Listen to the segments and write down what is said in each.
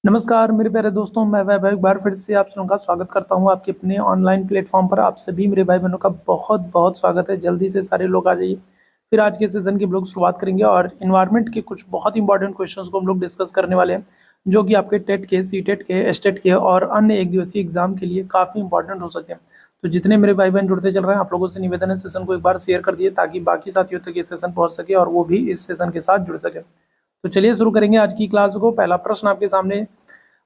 नमस्कार मेरे प्यारे दोस्तों, मैं वैभव एक बार फिर से आप सबका स्वागत करता हूं आपके अपने ऑनलाइन प्लेटफॉर्म पर। आप सभी मेरे भाई बहनों का बहुत बहुत स्वागत है। जल्दी से सारे लोग आ जाइए। फिर आज के सेशन की हम लोग शुरुआत करेंगे और इन्वायरमेंट के कुछ बहुत इंपॉर्टेंट क्वेश्चंस को हम लोग डिस्कस करने वाले हैं, जो कि आपके टेट के, सीटेट के, एस्टेट के और अन्य एक दिवसीय एग्जाम के लिए काफ़ी इंपॉर्टेंट हो सके। तो जितने मेरे भाई बहन जुड़ते चल रहे हैं, आप लोगों से निवेदन है सेशन को एक बार शेयर कर दिए ताकि बाकी साथियों तक ये सेशन पहुँच सके और वो भी इस सेशन के साथ जुड़ सके। तो चलिए शुरू करेंगे आज की क्लास को। पहला प्रश्न आपके सामने,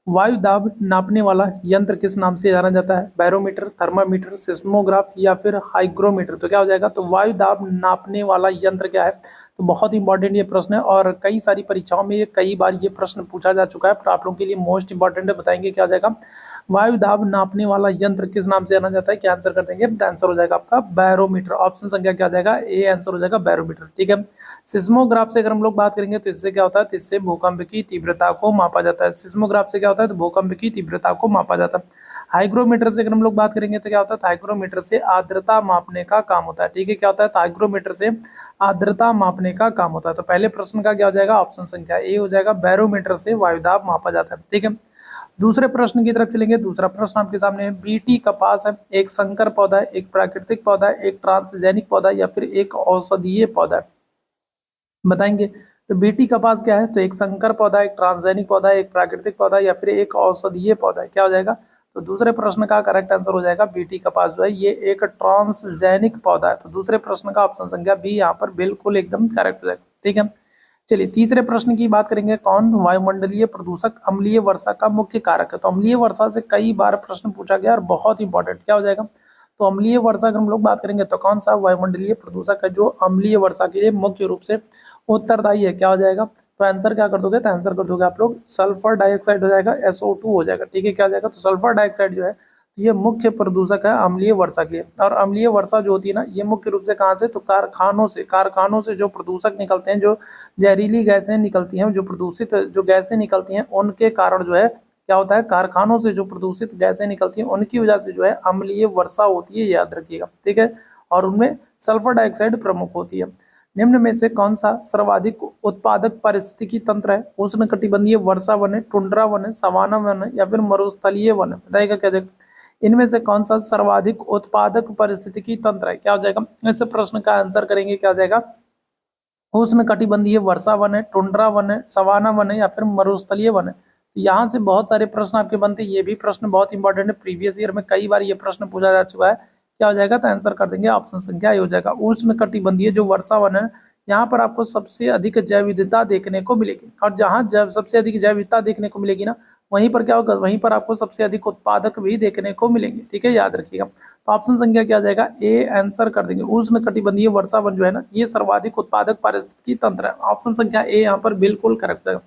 वायु दाब नापने वाला यंत्र किस नाम से जाना जाता है? बैरोमीटर, थर्मामीटर, सिस्मोग्राफ या फिर हाइग्रोमीटर? तो क्या हो जाएगा? तो वायु दाब नापने वाला यंत्र क्या है? तो बहुत इंपॉर्टेंट ये प्रश्न है और कई सारी परीक्षाओं में कई बार ये प्रश्न पूछा जा चुका है, पर आप लोगों के लिए मोस्ट इंपॉर्टेंट है। बताएंगे क्या हो जाएगा? वायु दाब नापने वाला यंत्र किस नाम से जाना जाता है? क्या आंसर कर देंगे? आंसर हो जाएगा आपका बैरोमीटर। ऑप्शन संख्या क्या हो जाएगा? ए आंसर हो जाएगा बैरोमीटर। ठीक है। सिस्मोग्राफ से अगर हम लोग बात करेंगे तो इससे क्या होता है? तो इससे भूकंप की तीव्रता को मापा जाता है। सिस्मोग्राफ से क्या होता है? तो भूकंप की तीव्रता को मापा जाता है। हाइग्रोमीटर से अगर हम लोग बात करेंगे तो क्या होता है? तो हाइग्रोमीटर से आर्द्रता मापने का काम होता है। ठीक है। क्या होता है? तो हाइग्रोमीटर से आर्द्रता मापने का काम होता है। तो पहले प्रश्न का क्या हो जाएगा? ऑप्शन संख्या ए हो जाएगा, बैरोमीटर से वायुदाब मापा जाता है। ठीक है। दूसरे प्रश्न की तरफ चलेंगे। दूसरा प्रश्न आपके सामने है, बीटी कपास है एक संकर पौधा है, एक प्राकृतिक पौधा है, एक ट्रांसजेनिक पौधा है या फिर एक औषधीय पौधा है? बताएंगे। तो बीटी कपास क्या है? तो एक संकर पौधा, एक ट्रांसजेनिक पौधा, एक प्राकृतिक पौधा या फिर एक औषधीय पौधा है? क्या हो जाएगा? तो दूसरे प्रश्न का करेक्ट आंसर हो जाएगा बीटी कपास जो है ये एक ट्रांसजेनिक पौधा है। तो दूसरे प्रश्न का ऑप्शन संख्या बी यहाँ पर बिल्कुल एकदम करेक्ट हो जाएगा। ठीक है। चलिए तीसरे प्रश्न की बात करेंगे, कौन वायुमंडलीय प्रदूषक अम्लीय वर्षा का मुख्य कारक है? तो अम्लीय वर्षा से कई बार प्रश्न पूछा गया और बहुत इंपॉर्टेंट। क्या हो जाएगा? तो अम्लीय वर्षा अगर हम लोग बात करेंगे तो कौन सा वायुमंडलीय प्रदूषक है जो अम्लीय वर्षा के लिए मुख्य रूप से उत्तरदायी है? क्या हो जाएगा? तो आंसर क्या कर दोगे? तो आंसर कर दोगे आप लोग सल्फर डाइऑक्साइड हो जाएगा, SO2 हो जाएगा। ठीक है। क्या हो जाएगा? तो सल्फर डाइऑक्साइड जो है ये मुख्य प्रदूषक है अम्लीय वर्षा के लिए। और अम्लीय वर्षा जो होती है ना, ये मुख्य रूप से कहाँ से? तो कारखानों से जो प्रदूषक निकलते हैं, जो जहरीली गैसें निकलती हैं, जो प्रदूषित जो गैसें निकलती हैं, उनके कारण जो है क्या होता है? कारखानों से जो प्रदूषित गैसें निकलती हैं उनकी वजह से जो है अम्लीय वर्षा होती है, याद रखिएगा। ठीक है। और उनमें सल्फर डाइऑक्साइड प्रमुख होती है। निम्न में से कौन सा सर्वाधिक उत्पादक पारिस्थितिकी तंत्र है? उष्णकटिबंधीय वर्षा वन है, टुंड्रा वन है, सवाना वन है या फिर मरुस्थलीय वन है? बताइएगा क्या जाएगा? इनमें से कौन सा सर्वाधिक उत्पादक पारिस्थितिकी तंत्र है? क्या हो जाएगा? इस प्रश्न का आंसर करेंगे क्या हो जाएगा? उष्णकटिबंधीय वर्षा वन है, टुंड्रा वन है, सवाना वन है या फिर मरुस्थलीय वन है? तो यहाँ से बहुत सारे प्रश्न आपके बनते हैं। ये भी प्रश्न बहुत इंपॉर्टेंट है, प्रीवियस ईयर में कई बार ये प्रश्न पूछा जा चुका है। क्या हो जाएगा? तो आंसर कर देंगे ऑप्शन संख्या ए हो जाएगा उष्णकटिबंधीय जो वर्षा वन है, यहाँ पर आपको सबसे अधिक जैव विविधता देखने को मिलेगी। और जहाँ जैव सबसे अधिक जैव विविधता देखने को मिलेगी ना, वहीं पर क्या होगा? वहीं पर आपको सबसे अधिक उत्पादक भी देखने को मिलेंगे। ठीक है, याद रखिएगा। तो ऑप्शन संख्या क्या आ जाएगा? ए आंसर कर देंगे। उष्णकटिबंधीय वर्षा वन जो है ना, ये सर्वाधिक उत्पादक पारिस्थितिकी तंत्र है। ऑप्शन संख्या ए यहाँ पर बिल्कुल करेक्ट है।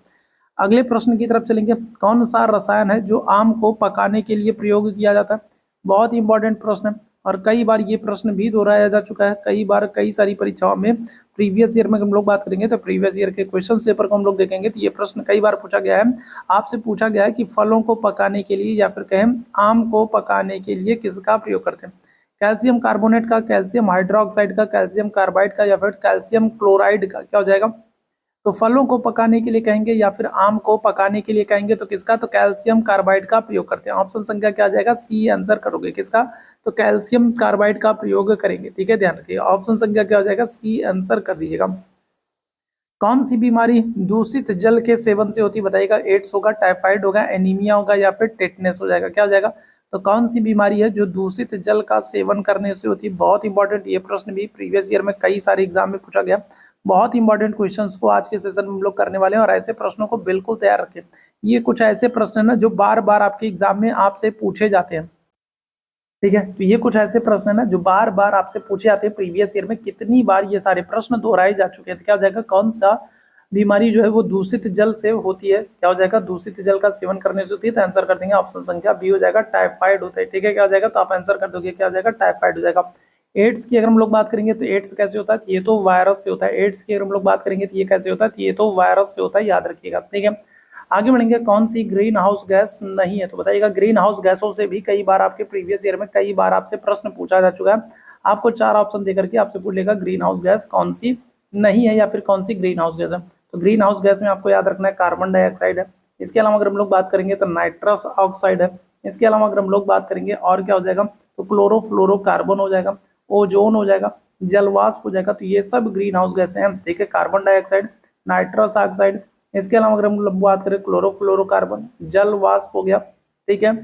अगले प्रश्न की तरफ चलेंगे, कौन सा रसायन है जो आम को पकाने के लिए प्रयोग किया जाता है? बहुत ही इंपॉर्टेंट प्रश्न है और कई बार ये प्रश्न भी दोहराया जा चुका है। कई बार कई सारी परीक्षाओं में प्रीवियस ईयर में हम लोग बात करेंगे तो प्रीवियस ईयर के क्वेश्चन पेपर को हम लोग देखेंगे तो ये प्रश्न कई बार पूछा गया है। आपसे पूछा गया है कि फलों को पकाने के लिए या फिर कहें आम को पकाने के लिए किसका प्रयोग करते हैं? कैल्शियम कार्बोनेट का, कैल्शियम हाइड्रोक्साइड का, कैल्शियम कार्बाइड का या फिर कैल्शियम क्लोराइड का? क्या हो जाएगा? तो फलों को पकाने के लिए कहेंगे या फिर आम को पकाने के लिए कहेंगे तो किसका? तो कैल्शियम कार्बाइड का प्रयोग करते हैं। ऑप्शन संख्या क्या आ जाएगा? सी आंसर करोगे। किसका? तो कैल्शियम कार्बाइड का प्रयोग करेंगे। ठीक है, ध्यान रखिए। ऑप्शन संख्या क्या हो जाएगा? सी आंसर कर दीजिएगा। कौन सी बीमारी दूषित जल के सेवन से होती है? बताइएगा। एड्स होगा, टाइफाइड होगा, एनीमिया होगा या फिर टेटनेस हो जाएगा? क्या हो जाएगा? तो कौन सी बीमारी है जो दूषित जल का सेवन करने से होती है? बहुत इंपॉर्टेंट ये प्रश्न भी प्रीवियस ईयर में कई सारे एग्जाम में पूछा गया। बहुत इंपॉर्टेंट क्वेश्चंस को आज के सेशन में हम लोग करने वाले हैं और ऐसे प्रश्नों को बिल्कुल तैयार रखें। ये कुछ ऐसे प्रश्न है ना जो बार बार आपके एग्जाम में आपसे पूछे जाते हैं। ठीक है, तो ये कुछ ऐसे प्रश्न है ना जो बार बार आपसे पूछे जाते हैं। प्रीवियस ईयर में कितनी बार ये सारे प्रश्न दोहराए जा चुके हैं। तो क्या हो जाएगा? कौन सा बीमारी जो है वो दूषित जल से होती है? क्या हो जाएगा? दूषित जल का सेवन करने से होती है। तो आंसर कर देंगे ऑप्शन संख्या बी हो जाएगा, टाइफाइड होता है। ठीक है, क्या हो जाएगा? तो आप आंसर कर दोगे। क्या हो जाएगा? टाइफाइड हो जाएगा। एड्स की अगर हम लोग बात करेंगे तो एड्स कैसे होता है? ये तो वायरस से होता है। एड्स की अगर हम लोग बात करेंगे तो ये कैसे होता है? ये तो वायरस से होता है, याद रखिएगा। ठीक है, आगे बढ़ेंगे। कौन सी ग्रीन हाउस गैस नहीं है? तो बताइएगा। ग्रीन हाउस गैसों से भी कई बार आपके प्रीवियस ईयर में कई बार आपसे प्रश्न पूछा जा चुका है। आपको चार ऑप्शन देकर के आपसे पूछ लेगा ग्रीन हाउस गैस कौन सी नहीं है या फिर कौन सी ग्रीन हाउस गैस है। तो ग्रीन हाउस गैस में आपको याद रखना है कार्बन डाइऑक्साइड है, इसके अलावा अगर हम लोग बात करेंगे तो नाइट्रस ऑक्साइड है। इसके अलावा अगर हम लोग बात करेंगे और क्या हो जाएगा, तो क्लोरोफ्लोरोकार्बन हो जाएगा, ओजोन हो जाएगा, जलवाष्प हो जाएगा। तो ये सब ग्रीन हाउस गैसें हैं, ठीक है। कार्बन डाइऑक्साइड, नाइट्रस ऑक्साइड, इसके अलावा अगर हम लोग बात करें क्लोरोफ्लोरोकार्बन, जल वाष्प हो गया, ठीक है,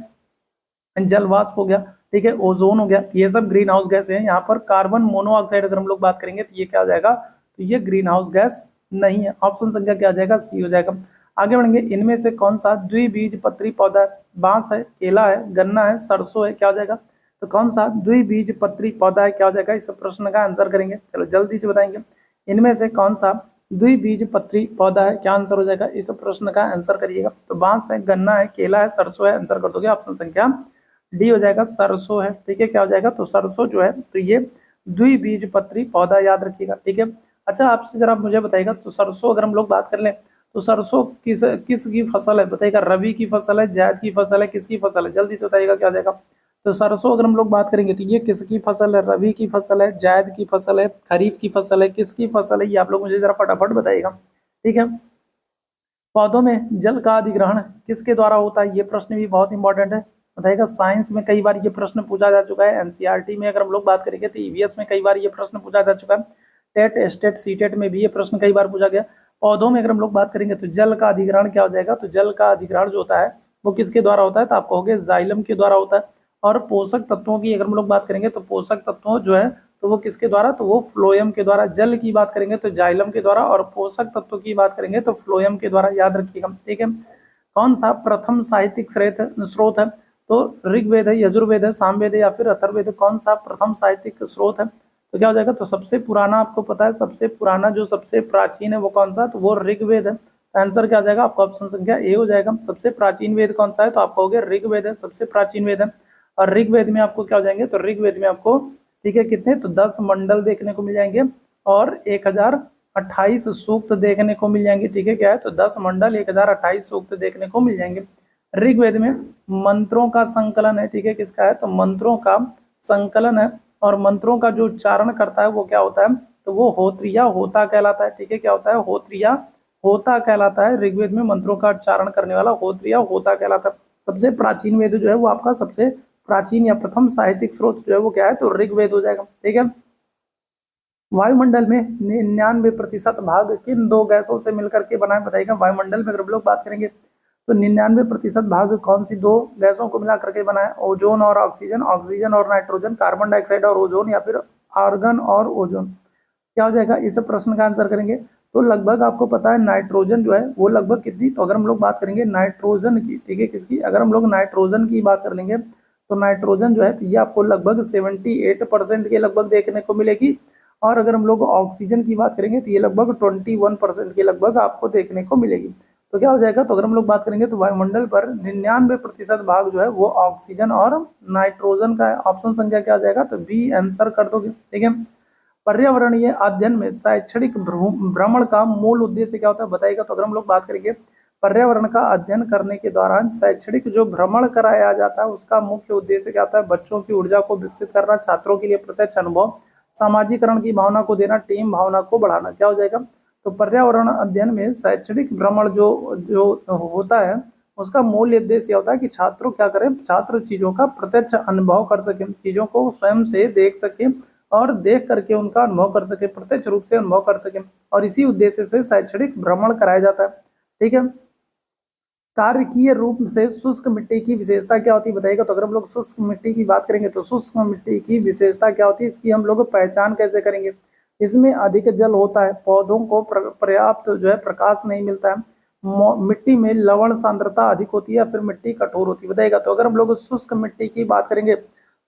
जल वाष्प हो गया, ठीक है, ओजोन हो गया, ये सब ग्रीन हाउस गैस है। यहाँ पर कार्बन मोनोऑक्साइड अगर हम लोग बात करेंगे तो ये क्या हो जाएगा, तो ये ग्रीन हाउस गैस नहीं है। ऑप्शन संख्या क्या आ जाएगा, सी हो जाएगा। आगे बढ़ेंगे, इनमें से कौन सा द्विबीजपत्री पौधा है, बांस है, केला है, गन्ना है, सरसों है, क्या हो जाएगा, तो कौन सा द्विबीजपत्री पौधा है, क्या हो जाएगा, इस प्रश्न का आंसर करेंगे। चलो जल्दी से बताएंगे, इनमें से कौन सा द्विबीजपत्री पौधा है, क्या आंसर हो जाएगा, इस प्रश्न का आंसर करिएगा। तो बांस है, गन्ना है, केला है, सरसों है, आंसर कर दोगे ऑप्शन संख्या डी हो जाएगा, सरसों है, ठीक है। क्या हो जाएगा, तो सरसों जो है तो ये द्विबीजपत्री पौधा, याद रखिएगा, ठीक है। अच्छा आपसे जरा मुझे बताइएगा, तो सरसों अगर हम लोग बात कर लें तो सरसों किसकी फसल है, बताइएगा, रबी की फसल है, जायद की फसल है, किसकी फसल है, जल्दी से बताइएगा क्या हो जाएगा। तो सरसों अगर हम लोग बात करेंगे तो ये किसकी फसल है, रबी की फसल है, जायद की फसल है, खरीफ की फसल है, किसकी फसल है, ये आप लोग मुझे जरा फटाफट बताइएगा, ठीक है। पौधों में जल का अधिग्रहण किसके द्वारा होता है, ये प्रश्न भी बहुत इंपॉर्टेंट है, बताइएगा। साइंस में कई बार ये प्रश्न पूछा जा चुका है, एनसीईआरटी में अगर हम लोग बात करेंगे तो ईवीएस में कई बार ये प्रश्न पूछा जा चुका है, टेट स्टेट सीटेट में भी ये प्रश्न कई बार पूछा गया। पौधों में अगर हम लोग बात करेंगे तो जल का अधिग्रहण क्या हो जाएगा, तो जल का अधिग्रहण जो होता है वो किसके द्वारा होता है, तो आप कहोगे जाइलम के द्वारा होता है। और पोषक तत्वों की अगर हम लोग बात करेंगे तो पोषक तत्वों जो है तो वो किसके द्वारा, तो वो फ्लोएम के द्वारा। जल की बात करेंगे तो जाइलम के द्वारा, और पोषक तत्व की बात करेंगे तो फ्लोएम के द्वारा, याद रखिएगा, ठीक है। कौन सा प्रथम साहित्यिक स्रोत है, तो ऋग्वेद है, यजुर्वेद है, सामवेद है, या फिर अथर्ववेद है, कौन सा प्रथम साहित्यिक स्रोत है, तो क्या हो जाएगा, तो सबसे पुराना आपको पता है, सबसे पुराना जो सबसे प्राचीन है वो कौन सा, तो वो ऋग्वेद है। आंसर क्या आ जाएगा आपका, ऑप्शन संख्या ए हो जाएगा। सबसे प्राचीन वेद कौन सा है, तो आप कहोगे ऋग्वेद है, सबसे प्राचीन वेद है। और ऋग्वेद में आपको क्या हो जाएंगे, तो ऋग्वेद में आपको, ठीक है, कितने, तो 10 मंडल देखने को मिल जाएंगे और 1028 सूक्त देखने को मिल जाएंगे, ठीक है। क्या है, तो 10 मंडल 1028 सूक्त देखने को मिल जाएंगे। ऋग्वेद में मंत्रों का संकलन है, ठीक है, किसका है, तो मंत्रों का संकलन है। और मंत्रों का जो उच्चारण करता है वो क्या होता है, तो वो होत्रिया होता कहलाता है, ठीक है। क्या होता है, होत्रिया होता कहलाता है। ऋग्वेद में मंत्रों का उच्चारण करने वाला होत्रिया होता कहलाता है। सबसे प्राचीन वेद जो है वो आपका सबसे प्राचीन या प्रथम साहित्यिक स्रोत जो है वो क्या है, तो ऋग्वेद हो जाएगा, ठीक है। वायुमंडल में 99% भाग किन दो गैसों से मिलकर के बना है, बताइएगा। वायुमंडल में अगर हम लोग बात करेंगे तो 99% भाग कौन सी दो गैसों को मिला करके बना है, ओजोन और ऑक्सीजन, ऑक्सीजन और नाइट्रोजन, कार्बन डाइऑक्साइड और ओजोन, या फिर आर्गन और ओजोन, क्या हो जाएगा, इस प्रश्न का आंसर करेंगे। तो लगभग आपको पता है नाइट्रोजन जो है वो लगभग कितनी, तो अगर हम लोग बात करेंगे नाइट्रोजन की, ठीक है, किसकी, अगर हम लोग नाइट्रोजन की बात कर लेंगे तो नाइट्रोजन जो है तो ये आपको लगभग 78% के लगभग देखने को मिलेगी। और अगर हम लोग ऑक्सीजन की बात करेंगे तो ये लगभग 21% के लगभग आपको देखने को मिलेगी। तो क्या हो जाएगा, तो अगर हम लोग बात करेंगे तो वायुमंडल पर 99% भाग जो है वो ऑक्सीजन और नाइट्रोजन का है। ऑप्शन संख्या क्या आ जाएगा, तो बी आंसर कर दोगे, ठीक है। पर्यावरणीय अध्ययन में शैक्षणिक भ्रमण का मूल उद्देश्य क्या होता है, बताइएगा। तो अगर हम लोग बात करेंगे पर्यावरण का अध्ययन करने के दौरान शैक्षणिक जो भ्रमण कराया जाता है उसका मुख्य उद्देश्य क्या होता है, बच्चों की ऊर्जा को विकसित करना, छात्रों के लिए प्रत्यक्ष अनुभव, सामाजिकरण की भावना को देना, टीम भावना को बढ़ाना, क्या हो जाएगा। तो पर्यावरण अध्ययन में शैक्षणिक भ्रमण जो जो होता है उसका मूल उद्देश्य होता है कि छात्रों क्या करें, छात्र चीजों का प्रत्यक्ष अनुभव कर सके, चीजों को स्वयं से देख सके और देख करके उनका अनुभव कर सके, प्रत्यक्ष रूप से अनुभव कर सके। और इसी उद्देश्य से शैक्षणिक भ्रमण कराया जाता है, ठीक है। कार्यकीय रूप से शुष्क मिट्टी की विशेषता क्या होती है, बताइएगा। तो अगर हम लोग शुष्क मिट्टी की बात करेंगे तो शुष्क मिट्टी की विशेषता क्या होती है, इसकी हम लोग पहचान कैसे करेंगे। इसमें अधिक जल होता है, पौधों को पर्याप्त जो है प्रकाश नहीं मिलता है, मिट्टी में लवण सांद्रता अधिक होती है, या फिर मिट्टी कठोर होती है, बताइएगा। तो अगर हम लोग शुष्क मिट्टी की बात करेंगे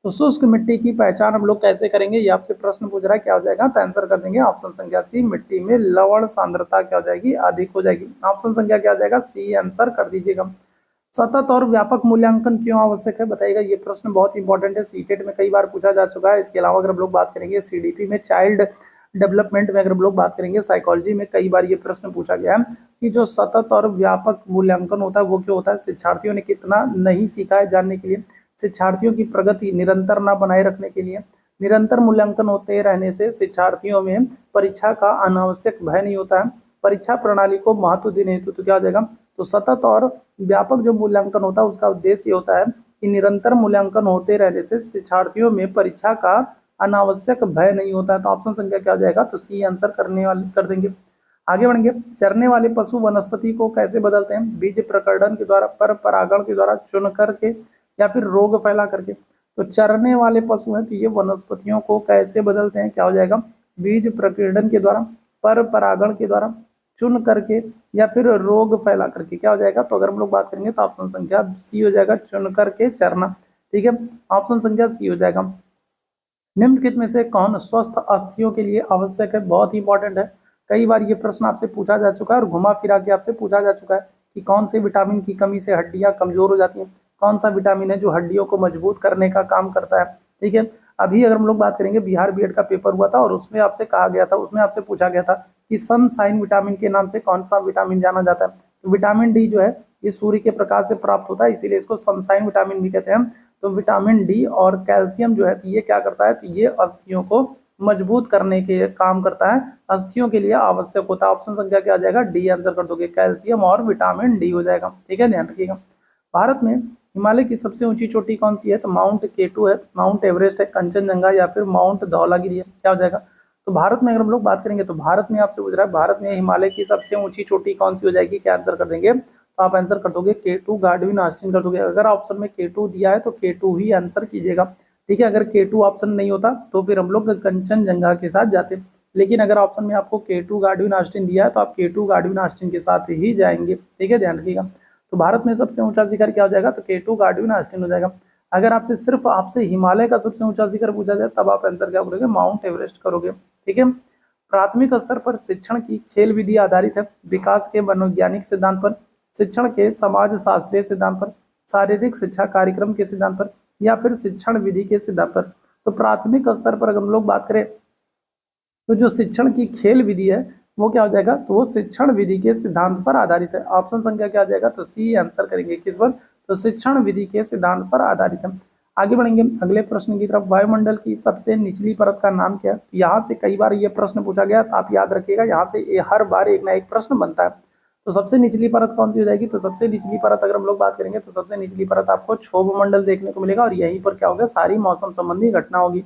तो शुष्क मिट्टी की पहचान हम लोग कैसे करेंगे, ये आपसे प्रश्न पूछ रहा है, क्या हो जाएगा, तो आंसर कर देंगे ऑप्शन संख्या सी, मिट्टी में लवण सांद्रता क्या हो जाएगी, अधिक हो जाएगी। ऑप्शन संख्या क्या हो जाएगा, सी आंसर कर दीजिएगा। सतत और व्यापक मूल्यांकन क्यों आवश्यक है, बताइएगा। ये प्रश्न बहुत इंपॉर्टेंट है, सीटेट में कई बार पूछा जा चुका है। इसके अलावा अगर हम लोग बात करेंगे सीडीपी में, चाइल्ड डेवलपमेंट में अगर हम लोग बात करेंगे, साइकोलॉजी में कई बार ये प्रश्न पूछा गया है कि जो सतत और व्यापक मूल्यांकन होता है वो क्यों होता है, शिक्षार्थियों ने कितना नहीं सीखा है जानने के लिए, शिक्षार्थियों की प्रगति निरंतर न बनाए रखने के लिए। निरंतर मूल्यांकन होते रहने से शिक्षार्थियों में परीक्षा का अनावश्यक भय नहीं होता है, परीक्षा प्रणाली को महत्व देने हेतु तो क्या हो जाएगा, तो सतत और व्यापक जो मूल्यांकन होता है उसका उद्देश्य ये होता है कि निरंतर मूल्यांकन होते रहने से शिक्षार्थियों में परीक्षा का अनावश्यक भय नहीं होता है। तो ऑप्शन संख्या क्या हो जाएगा, तो सी आंसर करने वाले कर देंगे। आगे बढ़ेंगे, चरने वाले पशु वनस्पति को कैसे बदलते हैं, बीज प्रकरण के द्वारा, पर परागण के द्वारा, चुन करके, या फिर रोग फैला करके। तो चरने वाले पशु हैं तो ये वनस्पतियों को कैसे बदलते हैं, क्या हो जाएगा, बीज प्रकीर्णन के द्वारा, पर परागण के द्वारा, चुन करके, या फिर रोग फैला करके। क्या हो जाएगा, तो अगर हम लोग बात करेंगे तो ऑप्शन संख्या सी हो जाएगा, चुन करके चरना। ठीक है, ऑप्शन संख्या सी हो जाएगा। निम्नलिखित में से कौन स्वस्थ अस्थियों के लिए आवश्यक है, बहुत ही इंपॉर्टेंट है। कई बार ये प्रश्न आपसे पूछा जा चुका है और घुमा फिरा के आपसे पूछा जा चुका है कि कौन से विटामिन की कमी से हड्डियां कमजोर हो जाती हैं, कौन सा विटामिन है जो हड्डियों को मजबूत करने का काम करता है। ठीक है, अभी अगर हम लोग बात करेंगे, बिहार बीएड का पेपर हुआ था और उसमें आपसे कहा गया था, उसमें आपसे पूछा गया था कि सनशाइन विटामिन के नाम से कौन सा विटामिन जाना जाता है। तो विटामिन डी जो है ये सूर्य के प्रकाश से प्राप्त होता है, इसीलिए इसको सनशाइन विटामिन भी कहते हैं। तो विटामिन डी और कैल्शियम जो है तो ये क्या करता है, तो ये अस्थियों को मजबूत करने के काम करता है, अस्थियों के लिए आवश्यक होता है। ऑप्शन संख्या क्या आ जाएगा, डी आंसर कर दोगे, कैल्शियम और विटामिन डी हो जाएगा। ठीक है, ध्यान रखिएगा। भारत में हिमालय की सबसे ऊंची चोटी कौन सी है, तो माउंट केटू है, माउंट एवरेस्ट है, कंचनजंगा, या फिर माउंट धौलागिरी है। क्या हो जाएगा, तो भारत में अगर हम लोग बात करेंगे तो भारत में आपसे पूछ रहा है भारत में हिमालय की सबसे ऊंची चोटी कौन सी हो जाएगी, क्या आंसर कर देंगे, तो आप आंसर कर दोगे केटू गार्डविन ऑस्टिन कर दोगे। अगर ऑप्शन में केटू दिया है तो केटू ही आंसर कीजिएगा। ठीक है, अगर केटू ऑप्शन नहीं होता तो फिर हम लोग कंचनजंगा के साथ जाते, लेकिन अगर ऑप्शन में आपको केटू गार्डविन ऑस्टिन दिया है तो आप केटू गार्डविन ऑस्टिन के साथ ही जाएंगे। ठीक है, ध्यान रखिएगा। तो भारत में सबसे ऊंचा शिखर क्या हो जाएगा, तो केटू गार्डविन ऑस्टिन हो जाएगा। अगर आपसे सिर्फ आपसे हिमालय का सबसे ऊंचा शिखर पूछा जाए तब आप आंसर क्या करोगे, माउंट एवरेस्ट करोगे। ठीक है, प्राथमिक स्तर पर शिक्षण की खेल विधि आधारित है, विकास के मनोवैज्ञानिक सिद्धांत पर, शिक्षण के समाज शास्त्रीय सिद्धांत पर, शारीरिक शिक्षा कार्यक्रम के सिद्धांत पर, या फिर शिक्षण विधि के सिद्धांत पर। तो प्राथमिक स्तर पर अगर हम लोग बात करें तो जो शिक्षण की खेल विधि है वो क्या हो जाएगा, तो वो शिक्षण विधि के सिद्धांत पर आधारित है। ऑप्शन संख्या क्या आ जाएगा, तो सी आंसर करेंगे, किस पर, तो शिक्षण विधि के सिद्धांत पर आधारित है। आगे बढ़ेंगे अगले प्रश्न की तरफ, वायुमंडल की सबसे निचली परत का नाम क्या है। यहाँ से कई बार ये प्रश्न पूछा गया, तो आप याद रखिएगा, यहाँ से हर बार एक ना एक प्रश्न बनता है। तो सबसे निचली परत कौन सी हो जाएगी, तो सबसे निचली परत अगर हम लोग बात करेंगे तो सबसे निचली परत आपको क्षोभ मंडल देखने को मिलेगा, और यहीं पर क्या होगा, सारी मौसम संबंधी घटना होगी।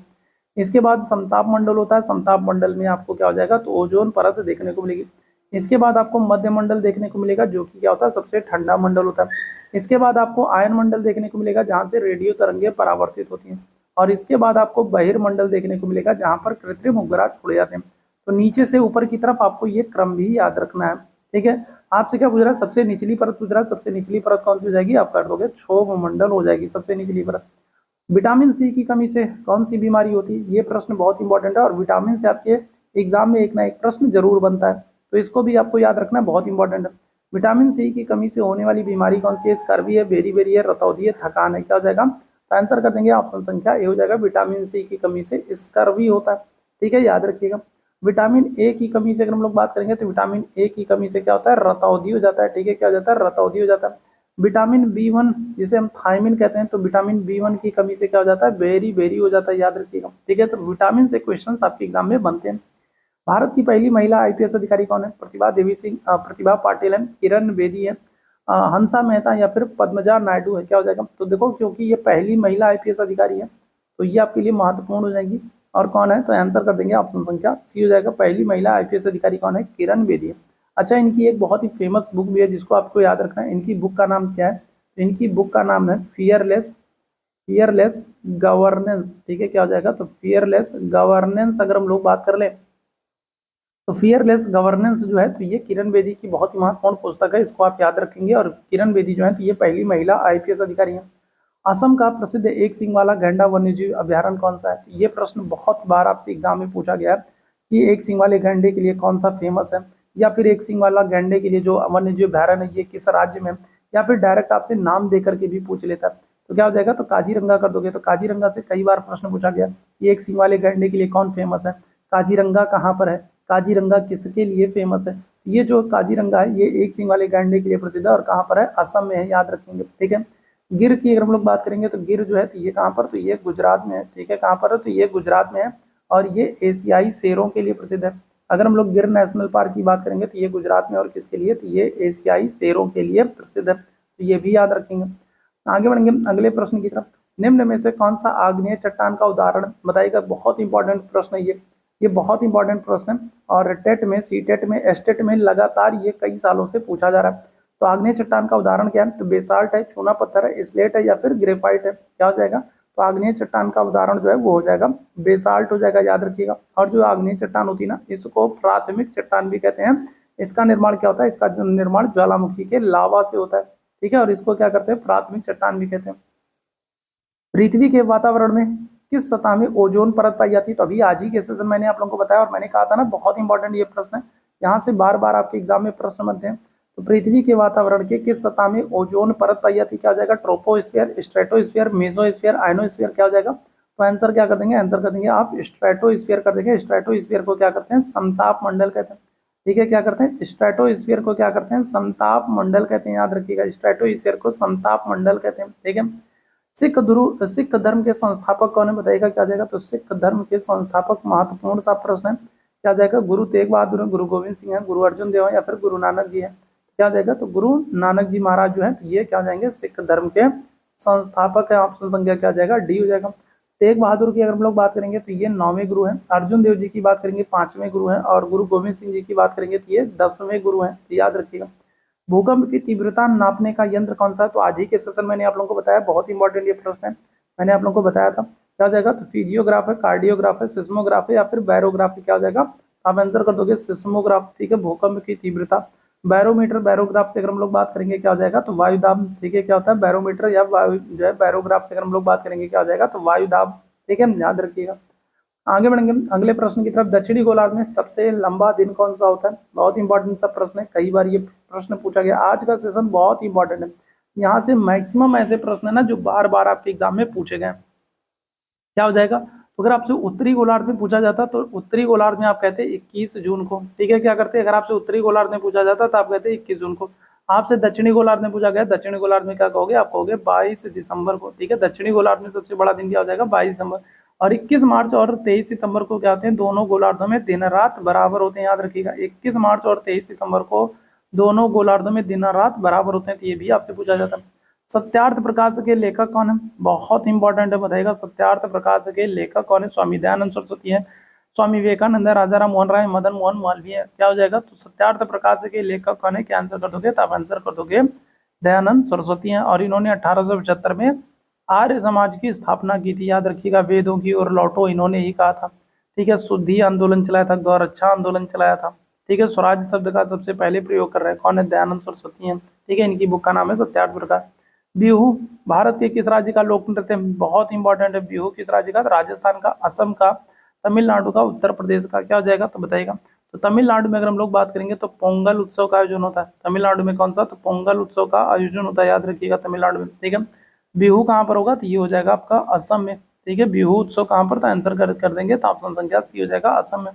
इसके बाद समताप मंडल होता है, समताप मंडल में आपको क्या हो जाएगा, तो ओजोन परत देखने को मिलेगी। इसके बाद आपको मध्य मंडल देखने को मिलेगा, जो कि क्या होता है, सबसे ठंडा मंडल होता है। इसके बाद आपको आयन मंडल देखने को मिलेगा, जहाँ से रेडियो तरंगें परावर्तित होती हैं। और इसके बाद आपको बहिर्मंडल देखने को मिलेगा, जहाँ पर कृत्रिम उपग्रह छोड़े जाते हैं। तो नीचे से ऊपर की तरफ आपको ये क्रम भी याद रखना है। ठीक है, आपसे क्या पूछ रहा है, सबसे निचली परत पूछ रहा है, सबसे निचली परत कौन सी हो जाएगी, आप कर दोगे क्षोभ मंडल हो जाएगी सबसे निचली परत। विटामिन सी की कमी से कौन सी बीमारी होती है, ये प्रश्न बहुत इंपॉर्टेंट है, और विटामिन से आपके एग्जाम में एक ना एक प्रश्न जरूर बनता है, तो इसको भी आपको याद रखना बहुत इंपॉर्टेंट है। विटामिन सी की कमी से होने वाली बीमारी कौन सी है, स्कर्वी है, बेरी है, रतौंधी है, थकान है। क्या हो जाएगा, तो आंसर कर देंगे ऑप्शन संख्या ए हो जाएगा, विटामिन सी की कमी से स्कर्वी होता है। ठीक है, याद रखिएगा। विटामिन ए की कमी से अगर हम लोग बात करेंगे तो विटामिन ए की कमी से क्या होता है, रतौंधी हो जाता है। ठीक है, क्या हो जाता है, रतौंधी हो जाता है। विटामिन बी1 जिसे हम थायमिन कहते हैं, तो विटामिन बी1 की कमी से क्या हो जाता है, बेरी हो जाता है, याद रखिएगा। ठीक है, तो विटामिन से क्वेश्चंस आपके एग्जाम में बनते हैं। भारत की पहली महिला आईपीएस अधिकारी कौन है, प्रतिभा देवी सिंह, प्रतिभा पाटिल है, किरण बेदी है, हंसा मेहता, या फिर पद्मजा नायडू है। क्या हो जाएगा, तो देखो क्योंकि ये पहली महिला आईपीएस अधिकारी है तो ये आपके लिए महत्वपूर्ण हो जाएगी। और कौन है, तो आंसर कर देंगे ऑप्शन संख्या सी हो जाएगा, पहली महिला आईपीएस अधिकारी कौन है, किरण बेदी है। अच्छा, इनकी एक बहुत ही फेमस बुक भी है जिसको आपको याद रखना है। इनकी बुक का नाम क्या है, तो इनकी बुक का नाम है फियरलेस गवर्नेंस। ठीक है, क्या हो जाएगा, तो फियरलेस गवर्नेंस। अगर हम लोग बात कर ले तो फियरलेस गवर्नेंस जो है तो ये किरण बेदी की बहुत ही महत्वपूर्ण पुस्तक है, इसको आप याद रखेंगे। और किरण बेदी जो है तो ये पहली महिला आईपीएस अधिकारी है। असम का प्रसिद्ध एक सिंह वाला गैंडा वन्यजीव अभ्यारण्य कौन सा है, तो ये प्रश्न बहुत बार आपसे एग्जाम में पूछा गया है कि एक सिंह वाले गैंडे के लिए कौन सा फेमस है, या फिर एक सिंह वाला गैंडे के लिए जो वन्यजीव अभ्यारण्य है ये किस राज्य में, या फिर डायरेक्ट आपसे नाम दे करके भी पूछ लेता है। तो क्या हो जाएगा, तो काजीरंगा कर दोगे। तो काजीरंगा से कई बार प्रश्न पूछा गया कि एक सिंह वाले गैंडे के लिए कौन फेमस है, काजीरंगा कहाँ पर है, काजीरंगा किसके लिए फेमस है। ये जो काजीरंगा है ये एक सिंह वाले गैंडे के लिए प्रसिद्ध है, और कहाँ पर है, असम में है, याद रखेंगे। ठीक है, गिर की अगर हम लोग बात करेंगे तो गिर जो है तो ये कहाँ पर, तो ये गुजरात में है। ठीक है, कहाँ पर है, तो ये गुजरात में है, और ये एशियाई शेरों के लिए प्रसिद्ध है। अगर हम लोग गिर नेशनल पार्क की बात करेंगे तो ये गुजरात में और किसके लिए, तो ये एशियाई शेरों के लिए प्रसिद्ध है, तो ये भी याद रखेंगे। आगे बढ़ेंगे अगले प्रश्न की तरफ। निम्न में से कौन सा आग्नेय चट्टान का उदाहरण बताइएगा। बहुत इंपॉर्टेंट प्रश्न है ये बहुत इंपॉर्टेंट प्रश्न है और टेट में, सी टेट में, एस टेट में लगातार ये कई सालों से पूछा जा रहा है। तो आग्नेय चट्टान का उदाहरण क्या है, तो बेसाल्ट है, चूना पत्थर है, स्लेट है या फिर ग्रेफाइट है, क्या हो जाएगा, तो आग्नेय चट्टान का उदाहरण जो है वो हो जाएगा बेसाल्ट हो जाएगा, याद रखिएगा। और जो आग्नेय चट्टान होती है ना, इसको प्राथमिक चट्टान भी कहते हैं। इसका निर्माण क्या होता है, इसका निर्माण ज्वालामुखी के लावा से होता है, ठीक है, और इसको क्या करते हैं, प्राथमिक चट्टान भी कहते हैं। पृथ्वी के वातावरण में किस सतह में ओजोन परत पाई जाती है, तो अभी आज ही के सेशन मैंने आप लोगों को बताया और मैंने कहा था ना, बहुत इंपॉर्टेंट ये प्रश्न है, यहाँ से बार बार आपके एग्जाम में प्रश्न बनते हैं। तो पृथ्वी के वातावरण के किस सतह में ओजोन परत पाई जाती है, क्या हो जाएगा, ट्रोपोस्फीयर, स्ट्रेटोस्फीयर, मेसोस्फीयर, आयनोस्फीयर, क्या हो जाएगा, तो आंसर क्या कर देंगे, आंसर कर देंगे आप स्ट्रेटोस्फीयर कर देंगे। स्ट्रेटोस्फीयर को क्या करते हैं, समताप मंडल कहते हैं, ठीक है, क्या करते हैं, स्ट्रेटोस्फीयर को क्या करते हैं, समताप मंडल कहते हैं, याद रखिएगा, स्ट्रेटोस्फीयर को समताप मंडल कहते हैं, ठीक है। सिख धर्म के संस्थापक कौन है बताइएगा, क्या जाएगा, तो सिख धर्म के संस्थापक महत्वपूर्ण सा प्रश्न है, क्या जाएगा, गुरु तेग बहादुर है, गुरु गोविंद सिंह है, गुरु अर्जुन देव है या फिर गुरु नानक जी है, क्या जाएगा, तो गुरु नानक जी महाराज जो है, तो ये क्या जाएंगे, सिख धर्म के संस्थापक है। ऑप्शन संख्या क्या जाएगा, डी हो जाएगा। तेग बहादुर की अगर हम लोग बात करेंगे तो ये 9वें गुरु हैं, अर्जुन देव जी की बात करेंगे 5वें गुरु हैं और गुरु गोविंद सिंह जी की बात करेंगे तो ये 10वें गुरु हैं, तो याद रखिएगा। भूकंप की तीव्रता नापने का यंत्र कौन सा है, तो आज ही के सेशन मैंने आप लोगों को बताया, बहुत इंपॉर्टेंट ये प्रश्न है, मैंने आप लोगों को बताया था, क्या हो जाएगा, तो फिजियोग्राफ है, कार्डियोग्राफ है, सिस्मोग्राफ है या फिर बैरोग्राफ, क्या हो जाएगा, आप आंसर कर दोगे सिस्मोग्राफ, ठीक है। भूकंप की तीव्रता, बैरोमीटर, बैरोग्राफ से अगर हम लोग बात करेंगे क्या हो जाएगा, तो वायुदाब, ठीक है, क्या होता है, बैरोमीटर या वायु जो है बैरोग्राफ से अगर हम लोग बात करेंगे क्या हो जाएगा, तो वायुदाब, ठीक है, याद रखिएगा। आगे बढ़ेंगे अगले प्रश्न की तरफ। दक्षिणी गोलार्ध में सबसे लंबा दिन कौन सा होता है, बहुत इंपॉर्टेंट सा प्रश्न है, कई बार ये प्रश्न पूछा गया, आज का सेशन बहुत इंपॉर्टेंट है, यहाँ से मैक्सिमम ऐसे प्रश्न है ना जो बार बार आपके एग्जाम में पूछे गए। क्या हो जाएगा, तो अगर आपसे उत्तरी गोलार्ध में पूछा जाता तो उत्तरी गोलार्ध में आप कहते हैं 21 जून को, ठीक है, क्या करते हैं, अगर आपसे उत्तरी गोलार्ध में पूछा जाता तो आप कहते हैं 21 जून को। आपसे दक्षिणी गोलार्ध में पूछा गया, दक्षिणी गोलार्ध में क्या कहोगे, आप कहोगे 22 दिसंबर को, ठीक है। दक्षिणी गोलार्ध में सबसे बड़ा दिन क्या हो जाएगा, 22 दिसंबर। और 21 मार्च और 23 सितंबर को क्या होते हैं, दोनों गोलार्धों में दिन रात बराबर होते हैं, याद रखिएगा, 21 मार्च और 23 सितंबर को दोनों गोलार्धों में दिन रात बराबर होते हैं, तो ये भी आपसे पूछा जाता है। सत्यार्थ प्रकाश के लेखक कौन है, बहुत इंपॉर्टेंट है, बताइएगा, सत्यार्थ प्रकाश के लेखक कौन है, स्वामी दयानंद सरस्वती है, स्वामी विवेकानंद है, राजा राम मोहन राय, मदन मोहन मालवीय है, क्या हो जाएगा, तो सत्यार्थ प्रकाश के लेखक कौन है, क्या आंसर कर दोगे, तो आप आंसर कर दोगे दयानंद सरस्वती हैं। और इन्होंने 1875 में आर्य समाज की स्थापना की थी, याद रखिएगा, वेदों की ओर लौटो इन्होंने ही कहा था, ठीक है। शुद्धि आंदोलन चलाया था, गौर अच्छा आंदोलन चलाया था, ठीक है। स्वराज शब्द का सबसे पहले प्रयोग कर रहे हैं कौन है, दयानंद सरस्वती हैं, ठीक है। इनकी बुक का नाम है सत्यार्थ प्रकाश। बिहू भारत के किस राज्य का लोक नृत्य, बहुत इंपॉर्टेंट है, बिहू किस राज्य का, राजस्थान का, असम का, तमिलनाडु का, उत्तर प्रदेश का, क्या हो जाएगा, तो बताइएगा। तो तमिलनाडु में अगर हम लोग बात करेंगे तो पोंगल उत्सव का आयोजन होता है, तमिलनाडु में कौन सा, तो पोंगल उत्सव का आयोजन होता है, याद रखिएगा, तमिलनाडु में, ठीक है। बिहू कहाँ पर होगा, तो ये हो जाएगा आपका असम में, ठीक है। बिहू उत्सव कहाँ पर, तो आंसर कर देंगे, तो ऑप्शन संख्या सी हो जाएगा असम में।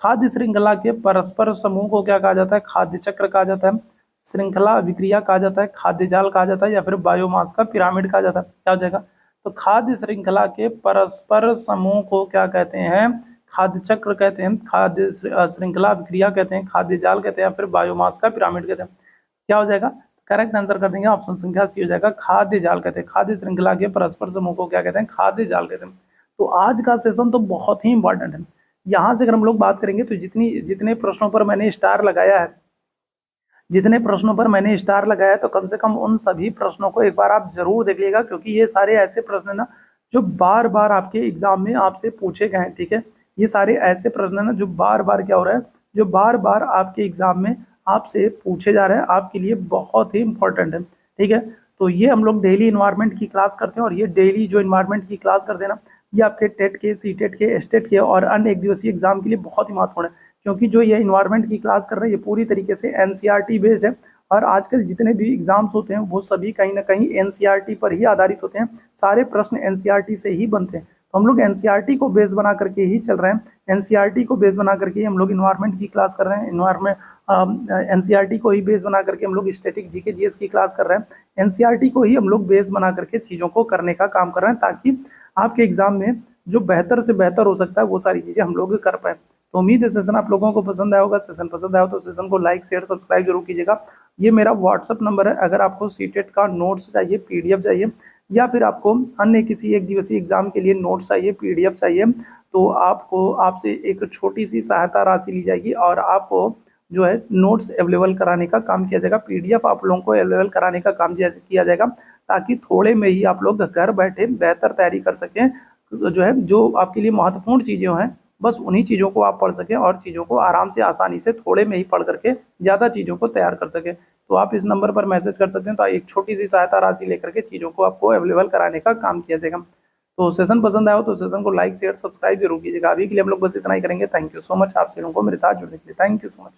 खाद्य श्रृंखला के परस्पर समूह को क्या कहा जाता है, खाद्य चक्र कहा जाता है, श्रृंखला अभिक्रिया कहा जाता है, खाद्य जाल कहा जाता है या फिर बायोमास का पिरामिड कहा जाता है, क्या हो जाएगा, तो खाद्य श्रृंखला के परस्पर समूह को क्या कहते हैं, खाद्य चक्र कहते हैं, खाद्य श्रृंखला अभिक्रिया कहते हैं, खाद्य जाल कहते हैं या फिर बायोमास का पिरामिड कहते हैं, क्या हो जाएगा, करेक्ट आंसर कर देंगे, ऑप्शन संख्या सी हो जाएगा, खाद्य जाल कहते हैं, खाद्य श्रृंखला के परस्पर समूह को क्या कहते हैं, खाद्य जाल कहते हैं। तो आज का सेशन तो बहुत ही इंपॉर्टेंट है। यहाँ से अगर हम लोग बात करेंगे तो जितने प्रश्नों पर मैंने स्टार लगाया है, जितने प्रश्नों पर मैंने स्टार लगाया तो कम से कम उन सभी प्रश्नों को एक बार आप जरूर देख लीजिएगा, क्योंकि ये सारे ऐसे प्रश्न है ना जो बार बार आपके एग्जाम में आपसे पूछे गए हैं, ठीक है। ये सारे ऐसे प्रश्न है ना जो बार बार क्या हो रहा है, जो बार बार आपके एग्जाम में आपसे पूछे जा रहे हैं, आपके लिए बहुत ही इंपॉर्टेंट है, ठीक है। तो ये हम लोग डेली इन्वायरमेंट की क्लास करते हैं और ये डेली जो इन्वायरमेंट की क्लास करते हैं ना, ये आपके टेट के, सी टेट के, एस्टेट के और अन्य एक दिवसीय एग्जाम के लिए बहुत ही महत्वपूर्ण है, क्योंकि जो ये इन्वायरमेंट की क्लास कर रहे हैं ये पूरी तरीके से एनसीईआरटी बेस्ड है और आजकल जितने भी एग्जाम्स होते हैं वो सभी कहीं ना कहीं एनसीईआरटी पर ही आधारित होते हैं, सारे प्रश्न एनसीईआरटी से ही बनते हैं। तो हम लोग एनसीईआरटी को बेस बना करके ही चल रहे हैं, एनसीईआरटी को बेस बना करके हम लोग इन्वायरमेंट की क्लास कर रहे हैं, इन्वायरमेंट एनसीईआरटी को ही बेस बना करके हम लोग स्टैटिक जीके जीएस की क्लास कर रहे हैं, एनसीईआरटी को ही हम लोग बेस बना करके चीज़ों को करने का काम कर रहे हैं, ताकि आपके एग्जाम में जो बेहतर से बेहतर हो सकता है वो सारी चीज़ें हम लोग कर पाए। तो उम्मीद है सेशन आप लोगों को पसंद आया होगा। सेशन पसंद आया हो तो सेशन को लाइक शेयर सब्सक्राइब जरूर कीजिएगा। ये मेरा व्हाट्सअप नंबर है, अगर आपको सीटेट का नोट्स चाहिए, पीडीएफ चाहिए, या फिर आपको अन्य किसी एक दिवसीय एग्जाम के लिए नोट्स चाहिए, पीडीएफ चाहिए, तो आपको आपसे एक छोटी सी सहायता राशि ली जाएगी और आपको जो है नोट्स अवेलेबल कराने का काम किया जाएगा, पीडीएफ आप लोगों को अवेलेबल कराने का काम किया जाएगा, ताकि थोड़े में ही आप लोग घर बैठे बेहतर तैयारी कर सकें। जो है जो आपके लिए महत्वपूर्ण चीज़ें हैं, बस उन्हीं चीज़ों को आप पढ़ सकें और चीज़ों को आराम से आसानी से थोड़े में ही पढ़ करके ज़्यादा चीज़ों को तैयार कर सकें। तो आप इस नंबर पर मैसेज कर सकते हैं, तो एक छोटी सी सहायता राशि लेकर के चीज़ों को आपको अवेलेबल कराने का काम किया जाएगा। तो सेशन पसंद आया हो तो सेशन को लाइक शेयर सब्सक्राइब जरूर कीजिएगा। अभी के लिए हम लोग बस इतना ही करेंगे। थैंक यू सो मच आप लोगों को मेरे साथ जुड़ने के लिए। Thank you so much.